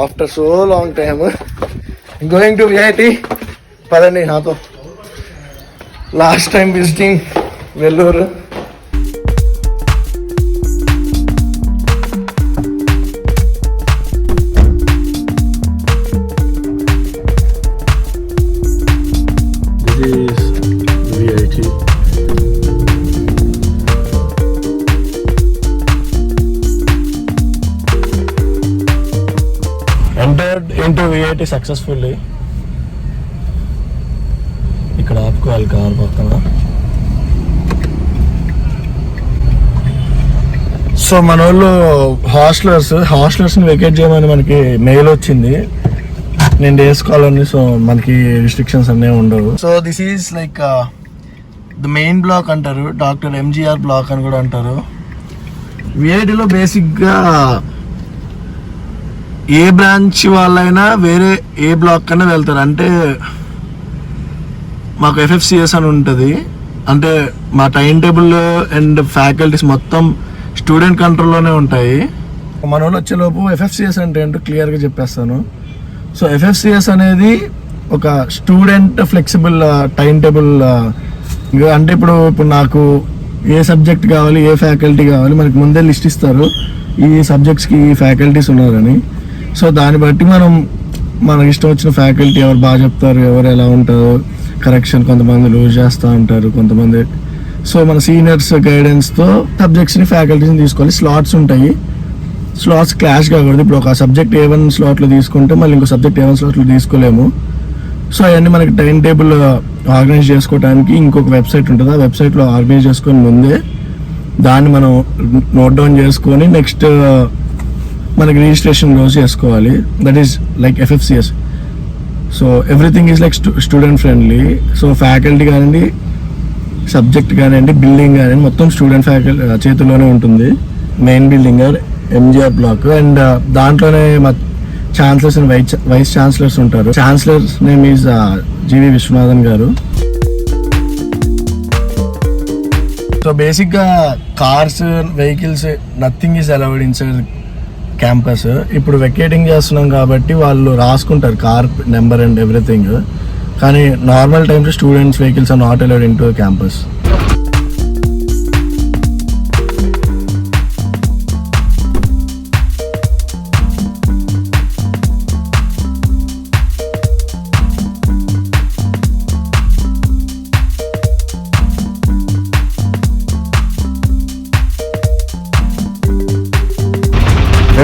After so long time going to VIT. పదండి నాతో. Last time visiting Vellore. Entered into VIT successfully. ఇక్కడ ఆపుకోవాలి car పక్కన. So మన వాళ్ళు హాస్టలర్స్ని వెకేట్ చేయమని మనకి మెయిల్ వచ్చింది. నేను డేస్ కాలనీ, సో మనకి రిస్ట్రిక్షన్స్ అన్నీ ఉండవు. So this is like the main block అంటారు, డాక్టర్ ఎంజీఆర్ బ్లాక్ అని కూడా అంటారు. విఐటిలో బేసిక్గా ఏ బ్రాంచ్ వాళ్ళైనా వేరే ఏ బ్లాక్ కన్నా వెళ్తారు. అంటే మాకు FFCS అని ఉంటుంది. అంటే మా టైం టేబుల్ అండ్ ఫ్యాకల్టీస్ మొత్తం స్టూడెంట్ కంట్రోల్లోనే ఉంటాయి. మన వాళ్ళు వచ్చేలోపు FFCS అంటే ఏంటో క్లియర్గా చెప్పేస్తాను. సో FFCS అనేది ఒక స్టూడెంట్ ఫ్లెక్సిబుల్ టైం టేబుల్. అంటే ఇప్పుడు నాకు ఏ సబ్జెక్ట్ కావాలి, ఏ ఫ్యాకల్టీ కావాలి, మనకి ముందే లిస్ట్ ఇస్తారు ఈ సబ్జెక్ట్స్కి ఈ ఫ్యాకల్టీస్ ఉన్నారని. సో దాన్ని బట్టి మనకి ఇష్టం వచ్చిన ఫ్యాకల్టీ ఎవరు బాగా చెప్తారు, ఎవరు ఎలా ఉంటారు, కరెక్షన్ కొంతమంది లూజ్ చేస్తూ ఉంటారు కొంతమంది. సో మన సీనియర్స్ గైడెన్స్తో సబ్జెక్ట్స్ని ఫ్యాకల్టీస్ని తీసుకోవాలి. స్లాట్స్ ఉంటాయి, స్లాట్స్ క్లాష్ కాకూడదు. ఇప్పుడు ఒక సబ్జెక్ట్ A1 స్లాట్లో తీసుకుంటే మళ్ళీ ఇంకో సబ్జెక్ట్ A1 స్లాట్లో తీసుకోలేము. సో అవన్నీ మనకి టైం టేబుల్ ఆర్గనైజ్ చేసుకోవడానికి ఇంకొక వెబ్సైట్ ఉంటుంది. ఆ వెబ్సైట్లో ఆర్గనైజ్ చేసుకొని ముందే దాన్ని మనం నోట్ డౌన్ చేసుకొని నెక్స్ట్ మనకి రిజిస్ట్రేషన్ రోజు చేసుకోవాలి. That is like FFCS. So everything is like student friendly. So faculty కానివ్వండి, సబ్జెక్ట్ కానివ్వండి, బిల్డింగ్ కానివ్వండి, మొత్తం స్టూడెంట్ ఫ్యాకల్టీ చేతుల్లోనే ఉంటుంది. Main building MGR block. And దాంట్లోనే మా ఛాన్సలర్స్ అండ్ వైస్ ఛాన్సలర్స్ ఉంటారు. Chancellors name is GV Viswanathan garu. So బేసిక్గా cars, vehicles nothing is allowed inside campus. ఇప్పుడు వెకేటింగ్ చేస్తున్నాం కాబట్టి వాళ్ళు రాసుకుంటారు కార్ నెంబర్ అండ్ ఎవ్రీథింగ్. కానీ normal times students vehicles are not allowed into campus.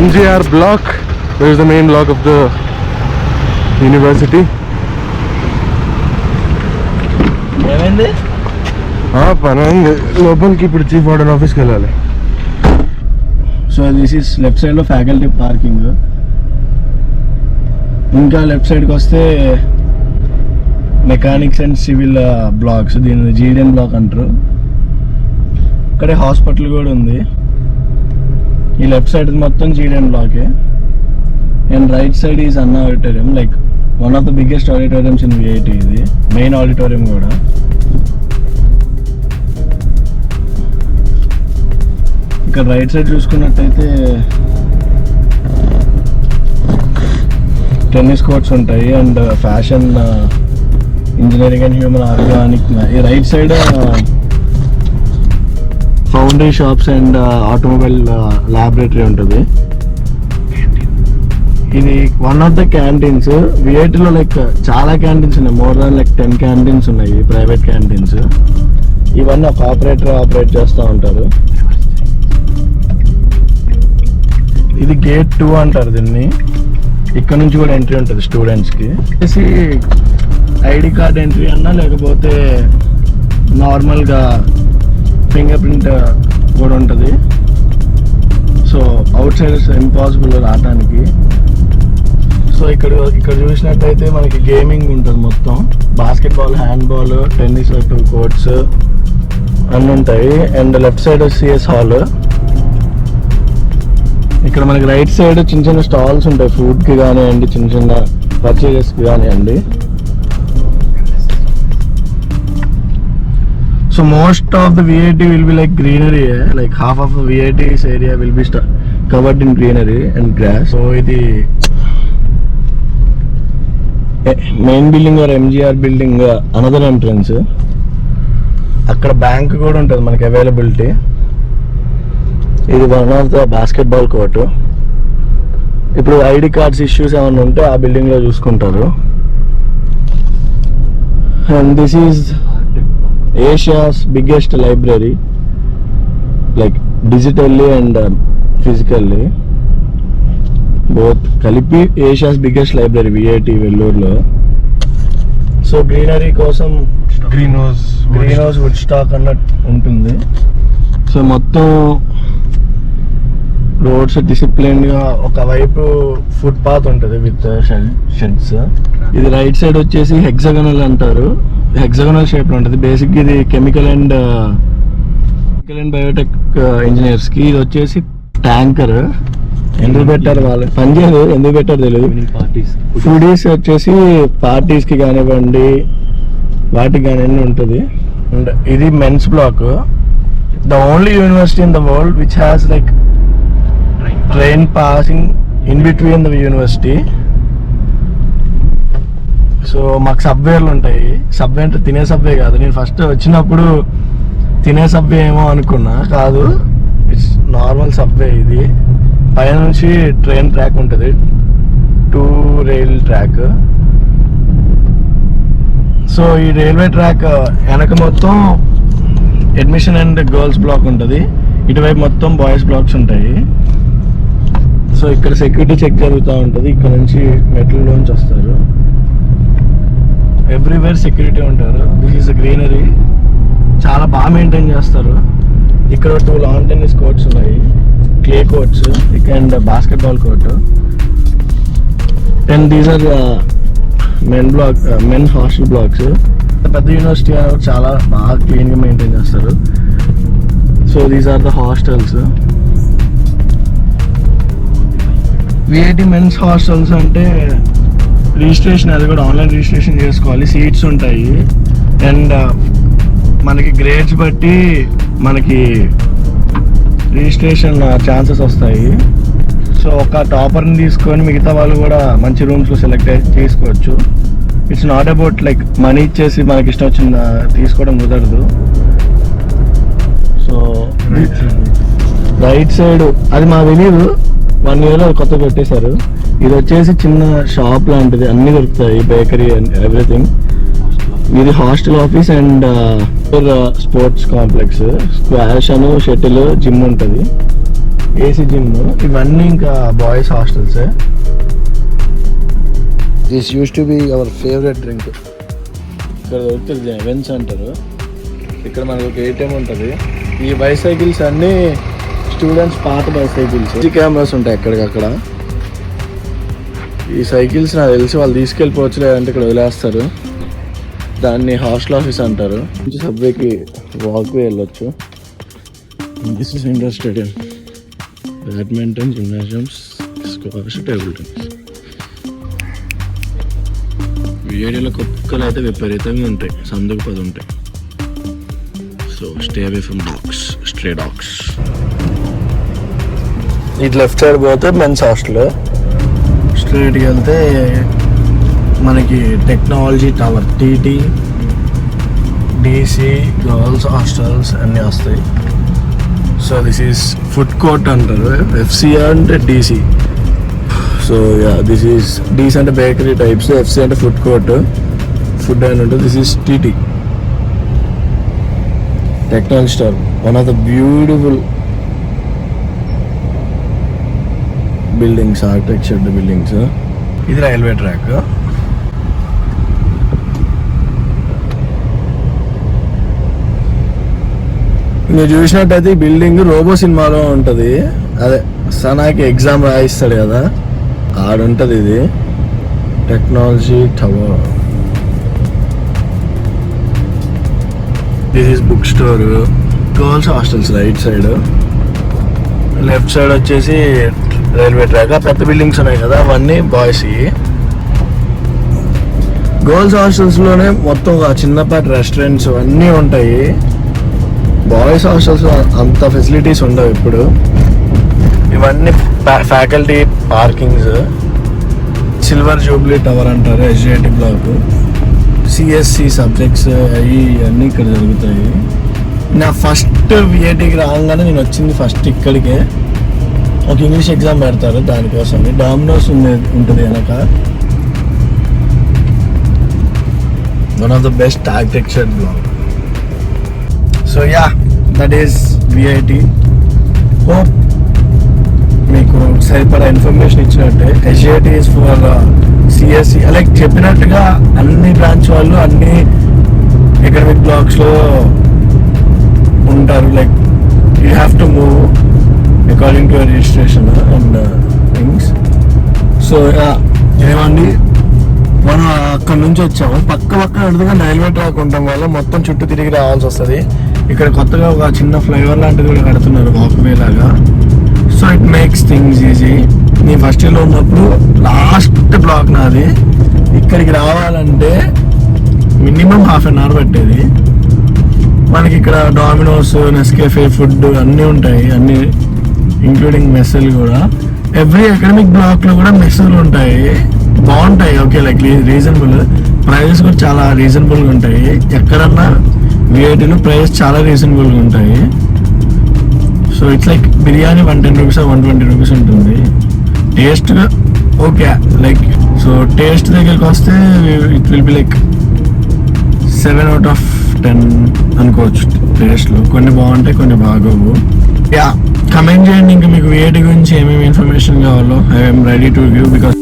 MGR block. There is the main block of the university. ఏమైంది? పనండి లోపలికి. ఇప్పుడు chief warden ఆఫీస్కి వెళ్ళాలి. సో దిస్ ఈస్ లెఫ్ట్ సైడ్లో ఫ్యాకల్టీ పార్కింగ్. ఇంకా left సైడ్కి వస్తే మెకానిక్స్ అండ్ సివిల్ బ్లాక్స్. దీన్ని GDN బ్లాక్ అంటారు. ఇక్కడే హాస్పిటల్ కూడా ఉంది. ఈ లెఫ్ట్ సైడ్ మొత్తం GDN బ్లాకే. And right side is Anna auditorium, like one of the biggest auditoriums in VIT. ఇది మెయిన్ ఆడిటోరియం కూడా. ఇక్కడ రైట్ సైడ్ చూసుకున్నట్టయితే టెన్నిస్ కోర్ట్స్ ఉంటాయి and fashion, engineering and human organic. ఈ right side foundry shops and automobile laboratory ఉంటుంది. ఇది one of the canteens. VITలో like చాలా క్యాంటీన్స్ ఉన్నాయి. మోర్ దాన్ లైక్ 10 క్యాంటీన్స్ ఉన్నాయి, ప్రైవేట్ క్యాంటీన్స్. ఇవన్నీ ఒక ఆపరేటర్ ఆపరేట్ చేస్తూ ఉంటారు. ఇది గేట్ 2 అంటారు దీన్ని. ఇక్కడ నుంచి కూడా ఎంట్రీ ఉంటుంది స్టూడెంట్స్కి. ఐడి కార్డ్ ఎంట్రీ అన్నా లేకపోతే నార్మల్గా ఫింగర్ ప్రింట్ కూడా ఉంటుంది. సో అవుట్ సైడ్ ఇంపాసిబుల్ రావడానికి. సో ఇక్కడ చూసినట్టయితే మనకి గేమింగ్ ఉంటుంది మొత్తం. బాస్కెట్బాల్, హ్యాండ్బాల్, టెన్నిస్ కోర్ట్స్ అన్నీ ఉంటాయి. And left side CS hall. ఇక్కడ మనకి రైట్ సైడ్ చిన్న చిన్న స్టాల్స్ ఉంటాయి, ఫుడ్కి కానివ్వండి, చిన్న చిన్న పర్చేజెస్కి కానివ్వండి. So most of the VIT will be like greenery, like half of the VIT's area will be covered in greenery and grass. So ఇది main building or MGR building another entrance. అక్కడ బ్యాంక్ కూడా ఉంటుంది మనకి అవైలబిలిటీ. ఇది one of the basketball court. ఇప్పుడు ID cards issues ఏమైనా ఉంటే ఆ బిల్డింగ్లో చూసుకుంటారు. And this is Asia's biggest library, like digitally and physically both కలిపి ఏషియాస్ బిగ్గెస్ట్ లైబ్రరీ విఐటి వెల్లూరులో. సో గ్రీనరీ కోసం గ్రీన్ హౌస్ వుడ్ స్టాక్ అన్నట్టు ఉంటుంది. సో మొత్తం రోడ్స్ డిసిప్లిన్ గా, ఒకవైపు ఫుట్ పాత్ ఉంటుంది విత్ షెడ్స్. ఇది రైట్ సైడ్ వచ్చేసి హెక్సాగనల్ అంటారు, హెక్సాగనల్ షేప్ లో ఉంటుంది. బేసిక్ ఇది కెమికల్ అండ్ బయోటెక్ ఇంజనీర్స్ కి. ఇది వచ్చేసి ట్యాంకర్. ఎందుకు పెట్టారు వాళ్ళు పనిచేయదు, ఎందుకు పెట్టారు తెలియదు. ఫుడీస్ వచ్చేసి పార్టీస్ కి కానివ్వండి వాటికి కానివ్వండి ఉంటుంది. అండ్ ఇది men's block, the only university in the world which has like train passing in between the university. So మాకు సబ్వేలు ఉంటాయి. సబ్వే అంటే తినే సబ్వే కాదు. నేను ఫస్ట్ వచ్చినప్పుడు తినే సబ్వే ఏమో అనుకున్నా, కాదు, ఇట్స్ నార్మల్ సబ్వే. ఇది పైన నుంచి ట్రైన్ ట్రాక్ ఉంటుంది, 2 రైల్ ట్రాక్. సో ఈ రైల్వే ట్రాక్ వెనక మొత్తం అడ్మిషన్ అండ్ గర్ల్స్ బ్లాక్ ఉంటుంది, ఇటువైపు మొత్తం బాయ్స్ బ్లాక్స్ ఉంటాయి. సో ఇక్కడ సెక్యూరిటీ చెక్ జరుగుతూ ఉంటుంది. ఇక్కడ నుంచి మెట్లలోంచి వస్తారు. ఎవ్రీవేర్ సెక్యూరిటీ ఉంటారు. దిస్ ఈస్ గ్రీనరీ, చాలా బాగా మెయింటైన్ చేస్తారు. ఇక్కడ 2 లాన్ టెన్నిస్ కోర్ట్స్ ఉన్నాయి, clay courts and basketball court. And these are men hostel blocks. పెద్ద యూనివర్సిటీ చాలా బాగా క్లీన్గా మెయింటైన్ చేస్తారు. So these are the hostels. VIT men's hostels అంటే రిజిస్ట్రేషన్, అది కూడా ఆన్లైన్ రిజిస్ట్రేషన్ చేసుకోవాలి. సీట్స్ ఉంటాయి అండ్ మనకి గ్రేడ్స్ బట్టి మనకి రిజిస్ట్రేషన్ ఛాన్సెస్ వస్తాయి. సో ఒక టాపర్ని తీసుకొని మిగతా వాళ్ళు కూడా మంచి రూమ్స్లో సెలెక్ట్ చేసుకోవచ్చు. It's not about like money ఇచ్చేసి మనకి ఇష్టం వచ్చింది తీసుకోవడం కుదరదు. సో రైట్ సైడ్ అది మాకు తెలియదు, 1 year కొత్త పెట్టేశారు. ఇది వచ్చేసి చిన్న షాప్ లాంటిది, అన్ని దొరుకుతాయి, బేకరీ అండ్ ఎవ్రీథింగ్. ఇది hostel office and sports complex, squash అని, షటిల్, జిమ్ ఉంటుంది, ఏసీ జిమ్. ఇవన్నీ ఇంకా బాయ్స్ హాస్టల్సే. This used to be our favourite drink. ఇక్కడ దొరుకుతుంది ఎవెన్స్ అంటారు. ఇక్కడ మనకు ఒక ఏటీఎం ఉంటుంది. ఈ బైసైకిల్స్ అన్నీ స్టూడెంట్స్ పాత బైసైకిల్స్. కెమెరాస్ ఉంటాయి ఎక్కడికక్కడ. ఈ సైకిల్స్ నాకు తెలిసి వాళ్ళు తీసుకెళ్ళిపోవచ్చు, లేదంటే ఇక్కడ వదిలేస్తారు. దాన్ని హాస్టల్ ఆఫీస్ అంటారు. సబ్వేకి వాక్వే వెళ్ళొచ్చు. This is indoor stadium, badminton, gymnasiums, squash, table tennis. వీడియోలో కుక్కలు అయితే విపరీతంగా ఉంటాయి, సందుకు 10 ఉంటాయి. So stay away from dogs, stray dogs. ఇటు లెఫ్ట్ సైడ్ పోతే మెన్స్ హాస్టల్, స్ట్రైట్కి వెళ్తే మనకి technology tower, TT, DC, girls hostels అన్నీ వస్తాయి. So this is food court అంటారు, ఎఫ్సిఆర్ అంటే DC. So yeah, this is DC అంటే బేకరీ టైప్స్, ఎఫ్సి అంటే ఫుడ్ కోర్ట్, ఫుడ్ అని ఉంటుంది. This is TT, technology tower, one of the beautiful buildings, architecture buildings. ఇది railway track. మీరు చూసినట్టయితే ఈ బిల్డింగ్ రోబో సినిమాలో ఉంటుంది. అదే సనాకి ఎగ్జామ్ రాయిస్తాడు కదా, ఆడుంటుంది. ఇది technology tower. This is book store, girls hostels right side. Left side వచ్చేసి రైల్వే ట్రాక్. పెద్ద బిల్డింగ్స్ ఉన్నాయి కదా, అవన్నీ బాయ్స్. గర్ల్స్ హాస్టల్స్ లోనే మొత్తం చిన్నపాటి రెస్టారెంట్స్ అన్నీ ఉంటాయి. బాయ్స్ హాస్టల్స్ అంత ఫెసిలిటీస్ ఉండవు ఇప్పుడు. ఇవన్నీ faculty parkings. Silver Jubilee tower అంటారు ఎస్జిఐటి బ్లాక్. సిఎస్సి సబ్జెక్ట్స్ అవి అన్నీ ఇక్కడ జరుగుతాయి. నా ఫస్ట్ విఐటికి రాగానే నేను వచ్చింది ఫస్ట్ ఇక్కడికే. ఒక ఇంగ్లీష్ ఎగ్జామ్ పెడతారు, దానికోసం డామినోస్ ఉంటుంది వెనక. One of the best architecture block. So ya, that is VIT. Hope మీకు సరిపడా ఇన్ఫర్మేషన్ ఇచ్చినట్టే. SGIT is for CSC. Like చెప్పినట్టుగా అన్ని బ్రాంచ్ వాళ్ళు అన్ని ఎకడమిక్ బ్లాక్స్లో ఉంటారు. Like you have to move according to your registration and things. So ఏమండి, మనం అక్కడ నుంచి వచ్చాము. పక్క అడుగుగా రైల్వే ట్రాక్ ఉండటం వల్ల మొత్తం చుట్టూ తిరిగి రావాల్సి వస్తుంది. ఇక్కడ కొత్తగా ఒక చిన్న ఫ్లైఓవర్ లాంటిది కూడా కడుతున్నారు, వాక్వే లాగా. So it makes things easy. నేను ఫస్ట్ ఇయర్లో ఉన్నప్పుడు లాస్ట్ బ్లాక్ నాది. ఇక్కడికి రావాలంటే మినిమం ½ an hour పట్టేది. మనకి ఇక్కడ డామినోస్, నెస్కేఫే, ఫుడ్ అన్నీ ఉంటాయి, అన్నీ ఇంక్లూడింగ్ మెస్సులు కూడా. ఎవ్రీ అకాడమిక్ బ్లాక్లో కూడా మెస్సులు ఉంటాయి, బాగుంటాయి. ఓకే, లైక్ రీజనబుల్ ప్రైజెస్ కూడా చాలా రీజనబుల్గా ఉంటాయి. ఎక్కడన్నా విఐటీలో ప్రైజెస్ చాలా రీజనబుల్గా ఉంటాయి. So it's like biryani 110 rupees 120 rupees ఉంటుంది. టేస్ట్గా ఓకే, లైక్ సో టేస్ట్ దగ్గరికి వస్తే it will be like 7 out of 10 అనుకోవచ్చు. టేస్ట్లో కొన్ని బాగుంటాయి, కొన్ని బాగోవు. యా, కమెంట్ చేయండి ఇంకా మీకు విఐటీ గురించి ఏమేమి ఇన్ఫర్మేషన్ కావాలో. I'm ready to give because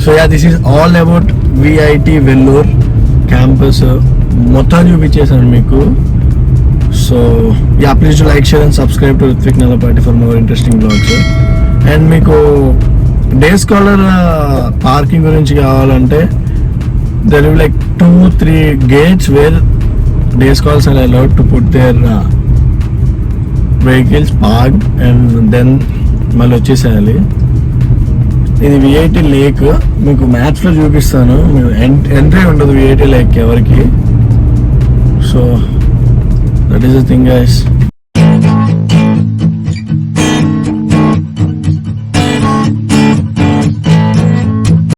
so yeah, this is all about VIT Vellore campus. మొత్తం చూపించేసాను మీకు. So yeah, please to like, share and subscribe to Ritvik Nallapati for more interesting blogs. And మీకు డే స్కాలర్ పార్కింగ్ గురించి కావాలంటే there will like 2-3 gates where day scholars are allowed to put their vehicles parked and then మళ్ళీ వచ్చేసేయాలి. ఇది VIT lake, మీకు maps లో చూపిస్తాను. మీరు ఎంట్రీ ఉండదు విఐటి లేక్ ఎవరికి. So that is the thing guys.